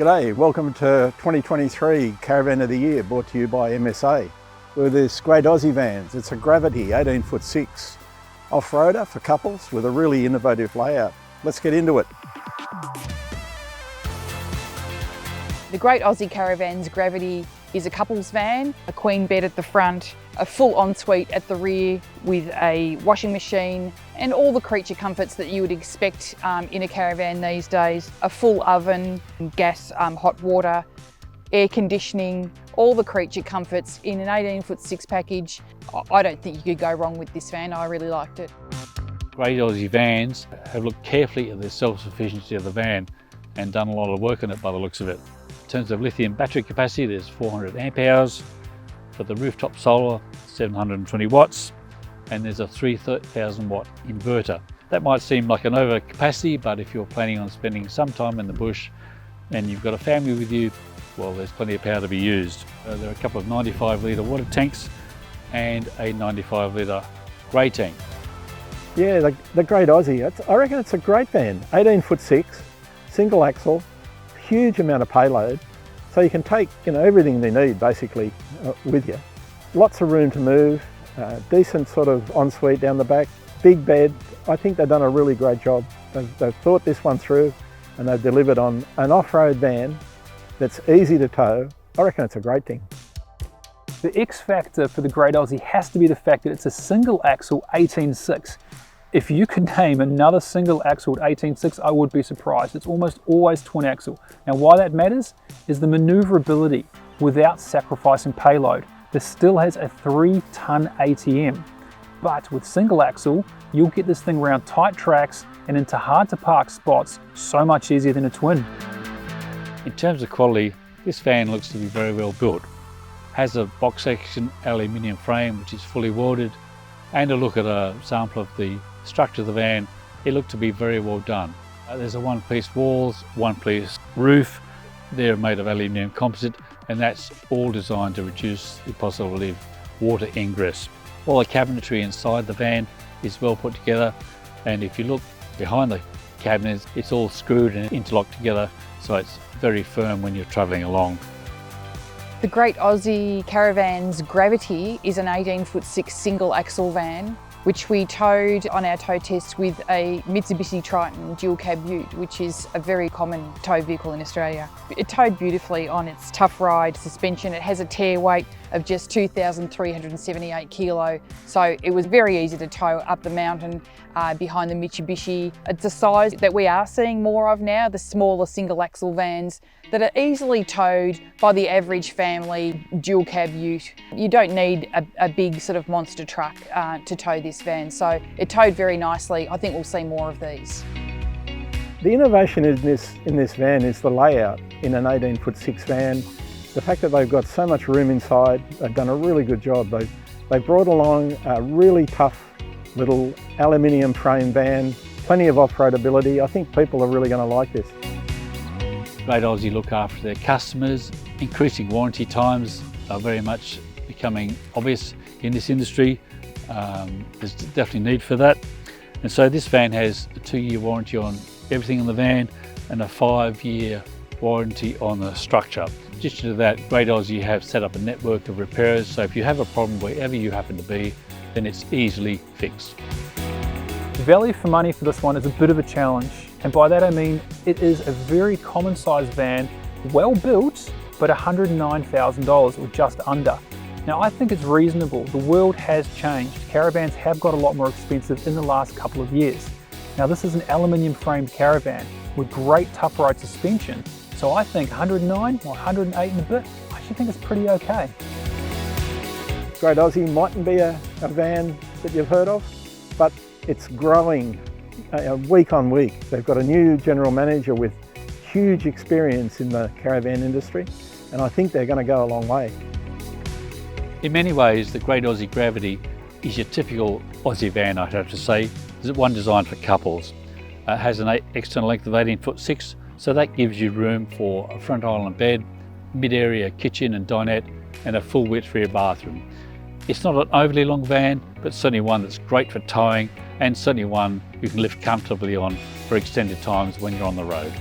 G'day, welcome to 2023 Caravan of the Year, brought to you by MSA. With this great Aussie vans. It's a Gravity 18'6" off-roader for couples with a really innovative layout. Let's get into it. The Great Aussie Caravans Gravity is a couples van, a queen bed at the front, a full ensuite at the rear with a washing machine and all the creature comforts that you would expect in a caravan these days. A full oven, gas, hot water, air conditioning, all the creature comforts in an 18'6" package. I don't think you could go wrong with this van. I really liked it. Great Aussie Vans have looked carefully at the self-sufficiency of the van and done a lot of work on it by the looks of it. In terms of lithium battery capacity, there's 400 amp hours. For the rooftop solar, 720 watts, and there's a 3,000 watt inverter. That might seem like an overcapacity, but if you're planning on spending some time in the bush and you've got a family with you, well, there's plenty of power to be used. There are a couple of 95 litre water tanks and a 95 litre grey tank. Yeah, the Great Aussie, I reckon it's a great van. 18'6", single axle, huge amount of payload, so you can take everything they need basically with you. Lots of room to move, decent sort of ensuite down the back, big bed. I think they've done a really great job. They've thought this one through and they've delivered on an off-road van that's easy to tow. I reckon it's a great thing. The X factor for the Great Aussie has to be the fact that it's a single axle 18'6". If you could name another single axle 18'6", I would be surprised. It's almost always twin axle. Now why that matters is the maneuverability without sacrificing payload. This still has a 3-ton ATM, but with single axle, you'll get this thing around tight tracks and into hard to park spots so much easier than a twin. In terms of quality, this van looks to be very well built. Has a box section aluminium frame which is fully welded, and a look at a sample of the structure of the van, it looked to be very well done. There's a one-piece walls, one-piece roof. They're made of aluminium composite, and that's all designed to reduce the possibility of water ingress. All the cabinetry inside the van is well put together, and if you look behind the cabinets, it's all screwed and interlocked together, so it's very firm when you're travelling along. The Great Aussie Caravans Gravity is an 18'6" single axle van, which we towed on our tow test with a Mitsubishi Triton dual cab ute, which is a very common tow vehicle in Australia. It towed beautifully on its tough ride suspension. It has a tare weight of just 2,378 kilo, so it was very easy to tow up the mountain behind the Mitsubishi. It's a size that we are seeing more of now, the smaller single axle vans that are easily towed by the average family dual cab ute. You don't need a big sort of monster truck to tow this van, so it towed very nicely. I think we'll see more of these. The innovation in this van is the layout in an 18'6" van. The fact that they've got so much room inside, they've done a really good job. They've brought along a really tough little aluminium frame van, plenty of off-road ability. I think people are really going to like this. Great Aussie look after their customers. Increasing warranty times are very much becoming obvious in this industry. There's definitely need for that. And so this van has a 2-year warranty on everything in the van and a 5-year warranty on the structure. In addition to that, Great Aussie have set up a network of repairers, so if you have a problem wherever you happen to be, then it's easily fixed. The value for money for this one is a bit of a challenge, and by that I mean it is a very common sized van, well built, but $109,000 or just under. Now I think it's reasonable. The world has changed. Caravans have got a lot more expensive in the last couple of years. Now this is an aluminium framed caravan with great tough ride suspension, so I think 109 or 108 and a bit, I actually think it's pretty okay. Great Aussie mightn't be a van that you've heard of, but it's growing week on week. They've got a new general manager with huge experience in the caravan industry, and I think they're going to go a long way. In many ways, the Great Aussie Gravity is your typical Aussie van, I'd have to say. It's one designed for couples. It has an external length of 18'6", so that gives you room for a front island bed, mid-area kitchen and dinette, and a full width rear bathroom. It's not an overly long van, but certainly one that's great for towing, and certainly one you can live comfortably on for extended times when you're on the road.